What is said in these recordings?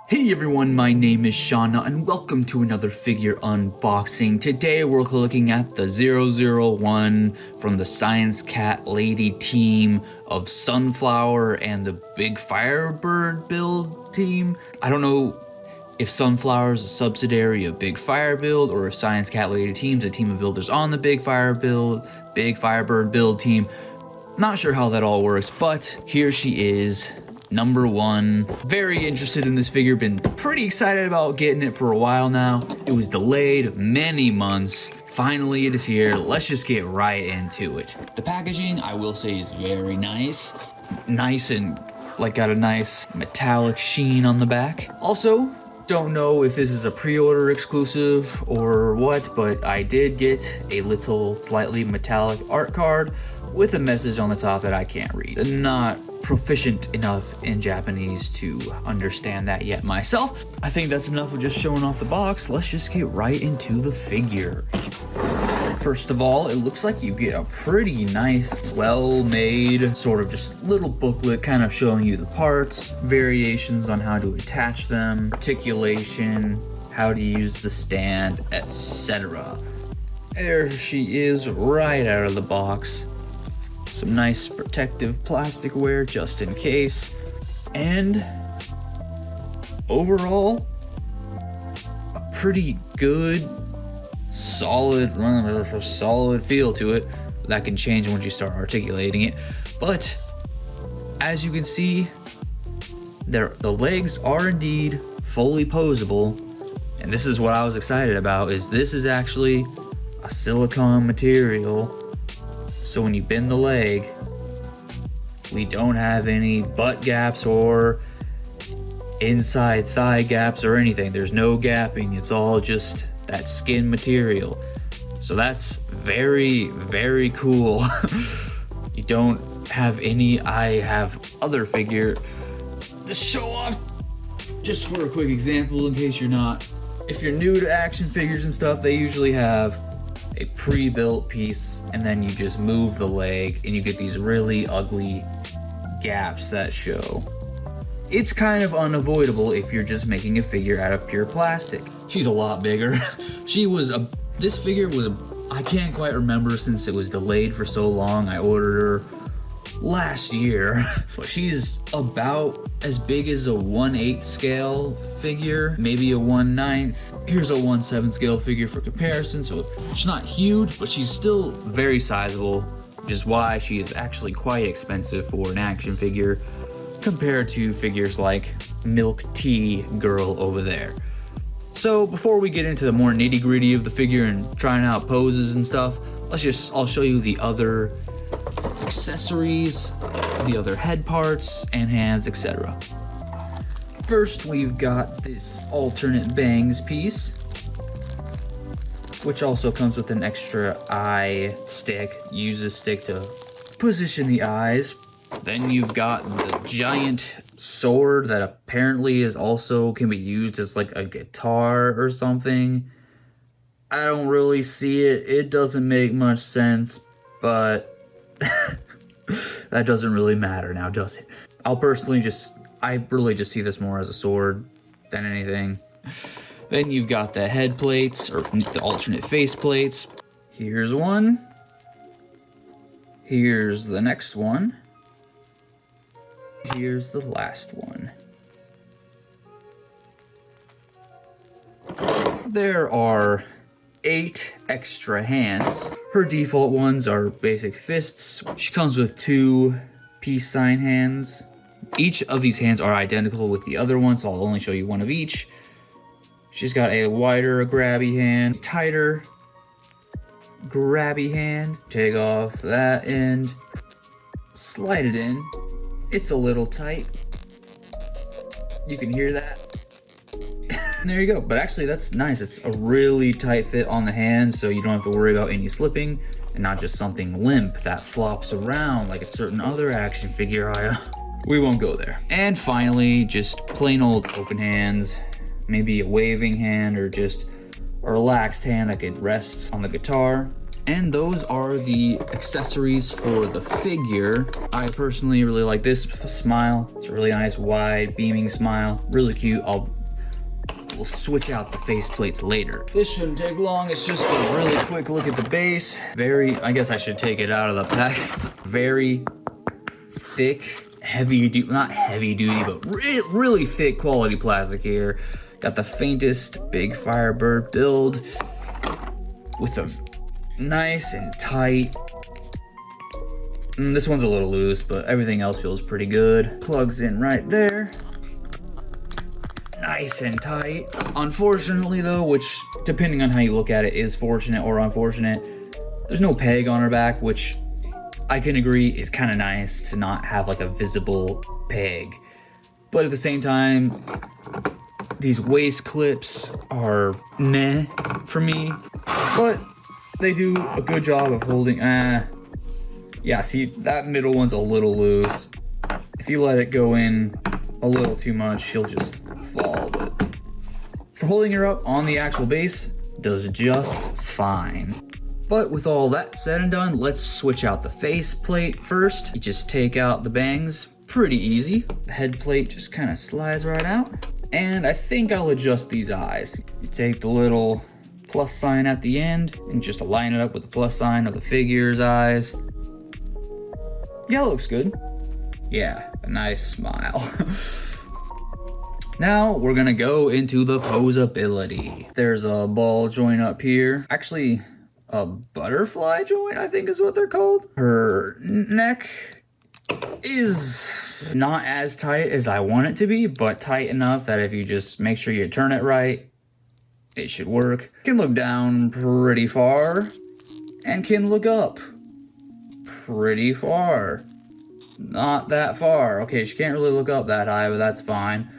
Hey everyone, my name is Shauna and welcome to another figure unboxing. Today we're looking at the 001 from the Science Cat Lady team of Sunflower and the BigFireBird build team. I don't know if Sunflower is a subsidiary of BigFireBird or if Science Cat Lady team's a team of builders on the BigFireBird build team. Not sure how that all works, but here she is. Number one. Very interested in this figure, been pretty excited about getting it for a while now. It was delayed many months. Finally it is here. Let's just get right into it. The packaging, I will say, is very nice. Nice and like got a nice metallic sheen on the back. Also, don't know if this is a pre-order exclusive or what, but I did get a little slightly metallic art card with a message on the top that I can't read. Not proficient enough in Japanese to understand that yet myself. I think that's enough of just showing off the box. Let's just get right into the figure. First of all, it looks like you get a pretty nice, well-made, sort of just little booklet kind of showing you the parts, variations on how to attach them, articulation, how to use the stand, etc. There she is right out of the box. Some nice protective plasticware just in case. And overall, a pretty good, solid feel to it. That can change once you start articulating it. But as you can see, the legs are indeed fully posable. And this is what I was excited about, is this is actually a silicone material. So when you bend the leg, we don't have any butt gaps or inside thigh gaps or anything. There's no gapping. It's all just that skin material. So that's very, very cool. You don't have any. I have other figure to show off just for a quick example in case you're not. If you're new to action figures and stuff, they usually have a pre-built piece and then you just move the leg and you get these really ugly gaps that show. It's kind of unavoidable if you're just making a figure out of pure plastic. She's a lot bigger. This figure was, I can't quite remember since it was delayed for so long. I ordered her last year. But she's about as big as a 1/8 scale figure, maybe a 1/9. Here's a 1/7 scale figure for comparison, so she's not huge, but she's still very sizable, which is why she is actually quite expensive for an action figure compared to figures like Milk Tea Girl over there. So before we get into the more nitty-gritty of the figure and trying out poses and stuff, I'll show you the other accessories, the other head parts and hands, etc. First, we've got this alternate bangs piece, which also comes with an extra eye stick. Use this stick to position the eyes. Then you've got the giant sword that apparently can be used as like a guitar or something. I don't really see it. It doesn't make much sense, but that doesn't really matter now, does it? I really just see this more as a sword than anything. Then you've got the head plates, or the alternate face plates. Here's one. Here's the next one. Here's the last one. There are 8 extra hands. Her default ones are basic fists. She comes with 2 peace sign hands. Each of these hands are identical with the other one, so I'll only show you one of each. She's got a wider grabby hand, tighter grabby hand. Take off that end, slide it in. It's a little tight. You can hear that. And there you go. But actually, that's nice. It's a really tight fit on the hand, so you don't have to worry about any slipping, and not just something limp that flops around like a certain other action figure. We won't go there. And finally, just plain old open hands. Maybe a waving hand or just a relaxed hand that could rest on the guitar. And those are the accessories for the figure. I personally really like this smile. It's a really nice, wide, beaming smile. Really cute. I'll we'll switch out the face plates later. This shouldn't take long. It's just a really quick look at the base. I guess I should take it out of the pack. Very thick, not heavy duty, but really thick quality plastic here. Got the faintest BigFireBird build with a nice and tight. This one's a little loose, but everything else feels pretty good. Plugs in right there. Nice and tight. Unfortunately though, which depending on how you look at it is fortunate or unfortunate, there's no peg on her back, which I can agree is kind of nice to not have like a visible peg. But at the same time, these waist clips are meh for me, but they do a good job of holding. Yeah, see, that middle one's a little loose. If you let it go in a little too much, she'll just fall. But for holding her up on the actual base, does just fine. But with all that said and done, let's switch out the face plate first. You just take out the bangs, pretty easy. The head plate just kind of slides right out. And I think I'll adjust these eyes. You take the little plus sign at the end and just align it up with the plus sign of the figure's eyes. Yeah, it looks good. Yeah, a nice smile. Now we're gonna go into the posability. There's a ball joint up here. Actually, a butterfly joint, I think is what they're called. Her neck is not as tight as I want it to be, but tight enough that if you just make sure you turn it right, it should work. Can look down pretty far and can look up pretty far. Not that far. Okay, she can't really look up that high, but that's fine.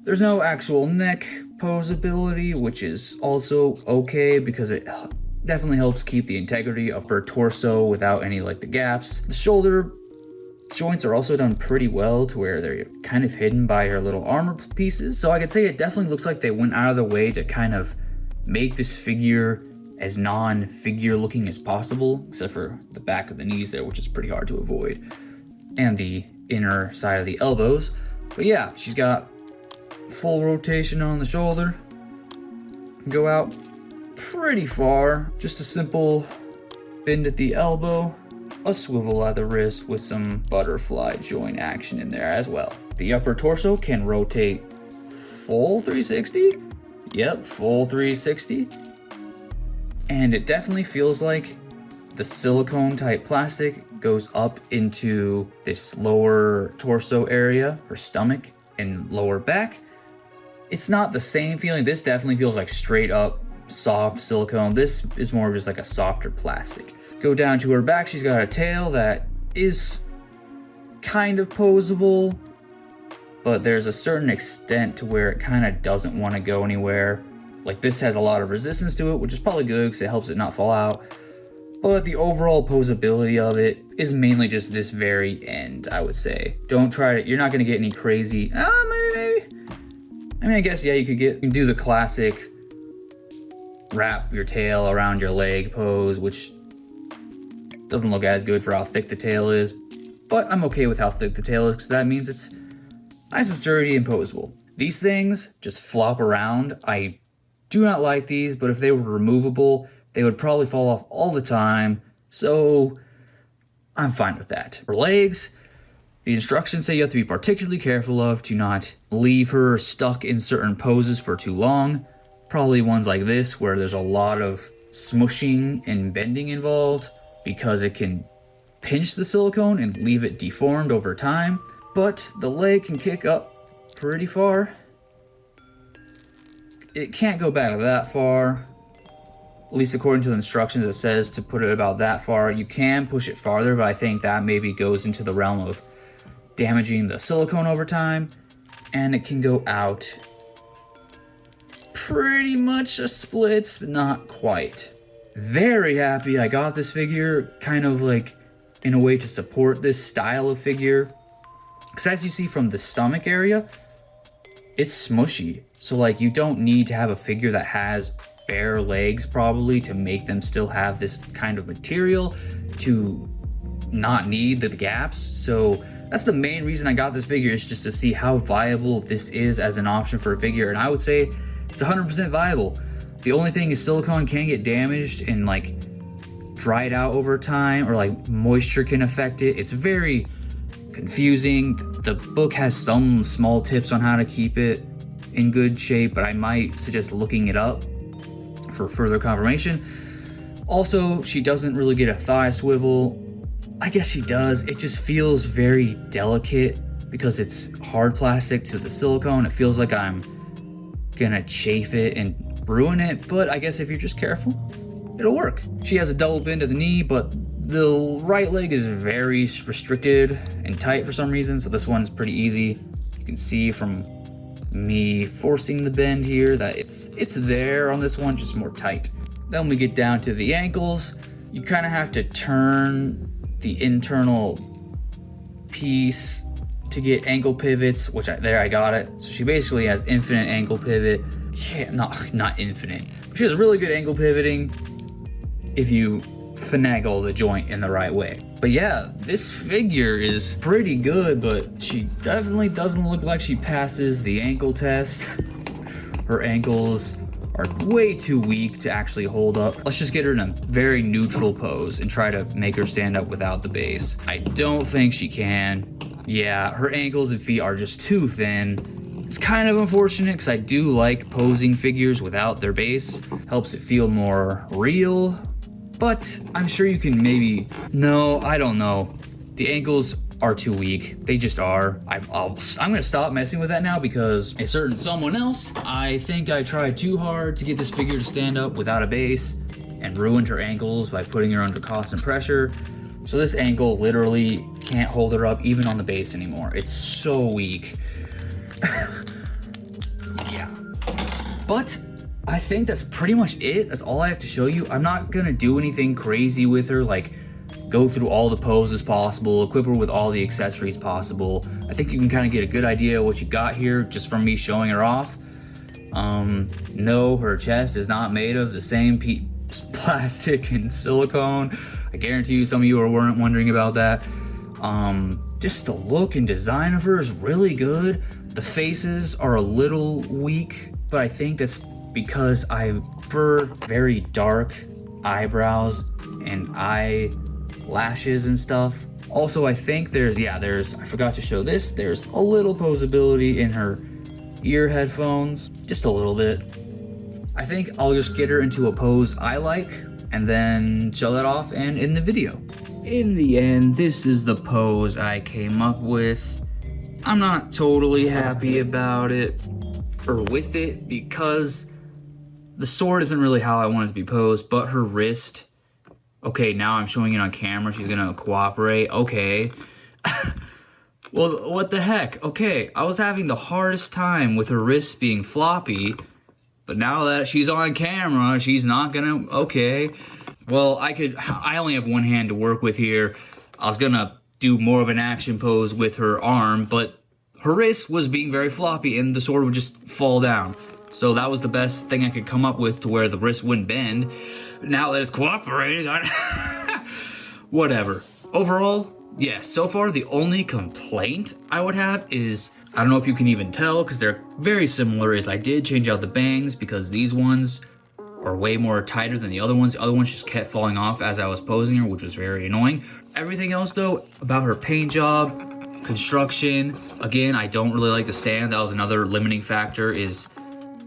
There's no actual neck posability, which is also okay because it definitely helps keep the integrity of her torso without any like the gaps. The shoulder joints are also done pretty well to where they're kind of hidden by her little armor pieces. So I could say it definitely looks like they went out of the way to kind of make this figure as non-figure looking as possible, except for the back of the knees there, which is pretty hard to avoid, and the inner side of the elbows. But yeah, she's got full rotation on the shoulder. Can go out pretty far. Just a simple bend at the elbow, a swivel at the wrist with some butterfly joint action in there as well. The upper torso can rotate full 360. Yep, full 360. And it definitely feels like the silicone type plastic goes up into this lower torso area, her stomach and lower back. It's not the same feeling. This definitely feels like straight up soft silicone. This is more just like a softer plastic. Go down to her back. She's got a tail that is kind of posable, but there's a certain extent to where it kind of doesn't want to go anywhere. Like this has a lot of resistance to it, which is probably good because it helps it not fall out. But the overall posability of it is mainly just this very end, I would say. Don't try it. You're not going to get any crazy, maybe. I mean, I guess, yeah, you can do the classic wrap your tail around your leg pose, which doesn't look as good for how thick the tail is. But I'm okay with how thick the tail is because that means it's nice and sturdy and posable. These things just flop around. I do not like these, but if they were removable, they would probably fall off all the time, so I'm fine with that. For legs, the instructions say you have to be particularly careful of to not leave her stuck in certain poses for too long. Probably ones like this where there's a lot of smushing and bending involved because it can pinch the silicone and leave it deformed over time. But the leg can kick up pretty far. It can't go back that far. At least according to the instructions, it says to put it about that far. You can push it farther, but I think that maybe goes into the realm of damaging the silicone over time. And it can go out pretty much a splits, but not quite. Very happy I got this figure, kind of like in a way to support this style of figure. Because as you see from the stomach area, it's smushy. So like you don't need to have a figure that has bare legs probably to make them still have this kind of material to not need the gaps. So that's the main reason I got this figure, is just to see how viable this is as an option for a figure. And I would say It's 100% viable. The only thing is silicone can get damaged and like dried out over time, or like moisture can affect it. It's very confusing. The book has some small tips on how to keep it in good shape, but I might suggest looking it up for further confirmation. Also, she doesn't really get a thigh swivel. I guess she does. It just feels very delicate because it's hard plastic to the silicone. It feels like I'm gonna chafe it and ruin it, but I guess if you're just careful, it'll work. She has a double bend to the knee, but the right leg is very restricted and tight for some reason, so this one's pretty easy. You can see from me forcing the bend here that it's there on this one, just more tight. Then we get down to the ankles. You kind of have to turn the internal piece to get ankle pivots, which I got it. So she basically has infinite ankle pivot. Yeah, not infinite. She has really good ankle pivoting if you finagle the joint in the right way. But yeah, this figure is pretty good, but she definitely doesn't look like she passes the ankle test. Her ankles are way too weak to actually hold up. Let's just get her in a very neutral pose and try to make her stand up without the base. I don't think she can. Yeah, her ankles and feet are just too thin. It's kind of unfortunate because I do like posing figures without their base. Helps it feel more real, but I'm sure you can maybe, no, I don't know. The ankles are too weak. They just are. I'm gonna stop messing with that now because a certain someone else, I think I tried too hard to get this figure to stand up without a base and ruined her ankles by putting her under constant pressure. So this ankle literally can't hold her up even on the base anymore. It's so weak. Yeah. But I think that's pretty much it. That's all I have to show you. I'm not gonna do anything crazy with her, like go through all the poses possible, equip her with all the accessories possible. I think you can kind of get a good idea of what you got here just from me showing her off. No, her chest is not made of the same plastic and silicone. I guarantee you some of you weren't wondering about that. Just the look and design of her is really good. The faces are a little weak, but I think that's because I prefer very dark eyebrows and eyelashes and stuff. Also, I think I forgot to show this, there's a little posability in her ear headphones, just a little bit. I think I'll just get her into a pose I like and then show that off and in the video. In the end, this is the pose I came up with. I'm not totally happy about it or with it because the sword isn't really how I want it to be posed, but her wrist, okay, now I'm showing it on camera, she's gonna cooperate, okay. Well, what the heck? Okay, I was having the hardest time with her wrists being floppy, but now that she's on camera, she's not gonna, okay. Well, I only have one hand to work with here. I was gonna do more of an action pose with her arm, but her wrist was being very floppy and the sword would just fall down. So that was the best thing I could come up with to where the wrist wouldn't bend. Now that it's cooperating, whatever. Overall, yeah, so far the only complaint I would have is, I don't know if you can even tell because they're very similar, is I did change out the bangs because these ones are way more tighter than the other ones. The other ones just kept falling off as I was posing her, which was very annoying. Everything else though, about her paint job, construction, again, I don't really like the stand. That was another limiting factor, is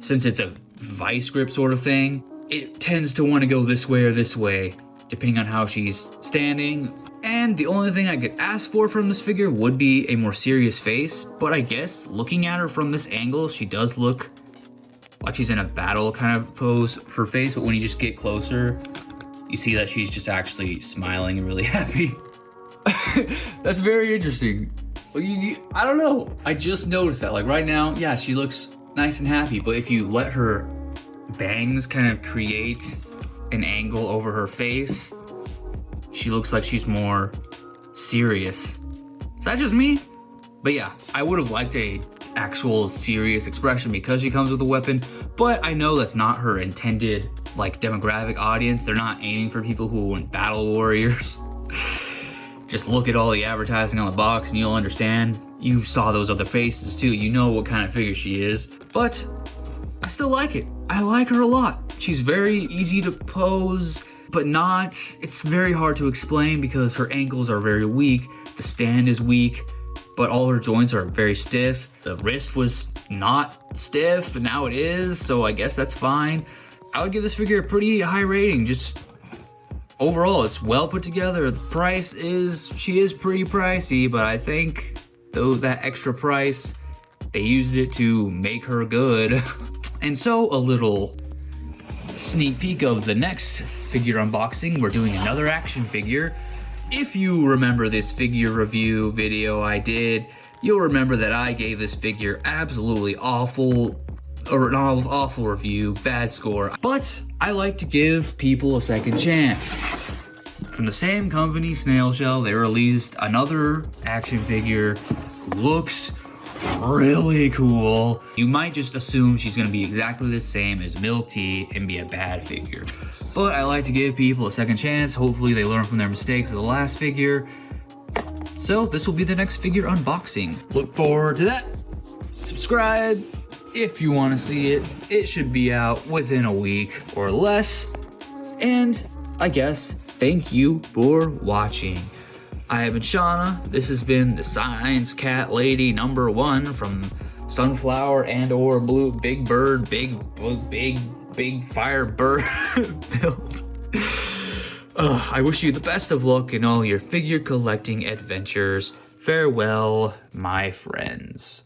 since it's a vice grip sort of thing, it tends to want to go this way or this way, depending on how she's standing. And the only thing I could ask for from this figure would be a more serious face, but I guess looking at her from this angle, she does look like she's in a battle kind of pose for face, but when you just get closer, you see that she's just actually smiling and really happy. That's very interesting. I don't know, I just noticed that, like right now, yeah, she looks nice and happy, but if you let her bangs kind of create an angle over her face, she looks like she's more serious. Is that just me? But yeah, I would have liked a actual serious expression because she comes with a weapon, but I know that's not her intended like demographic audience. They're not aiming for people who want battle warriors. Just look at all the advertising on the box and you'll understand. You saw those other faces too, you know what kind of figure she is. But I still like it. I like her a lot. She's very easy to pose, but not, it's very hard to explain because her ankles are very weak. The stand is weak, but all her joints are very stiff. The wrist was not stiff, but now it is, so I guess that's fine. I would give this figure a pretty high rating. Just overall, it's well put together. The price is, she is pretty pricey, but I think though that extra price, they used it to make her good. And so a little sneak peek of the next figure unboxing. We're doing another action figure. If you remember this figure review video I did, you'll remember that I gave this figure absolutely awful, or an awful review, bad score. But I like to give people a second chance. From the same company, Snail Shell, they released another action figure who looks really cool. You might just assume she's gonna be exactly the same as Milk Tea and be a bad figure. But I like to give people a second chance. Hopefully they learn from their mistakes of the last figure. So this will be the next figure unboxing. Look forward to that. Subscribe if you want to see it. It should be out within a week or less. And I guess thank you for watching. I have been Shauna. This has been the Science Cat Lady #1 from Sunflower and or Blue Big Bird, Big BigFireBird build. I wish you the best of luck in all your figure collecting adventures. Farewell, my friends.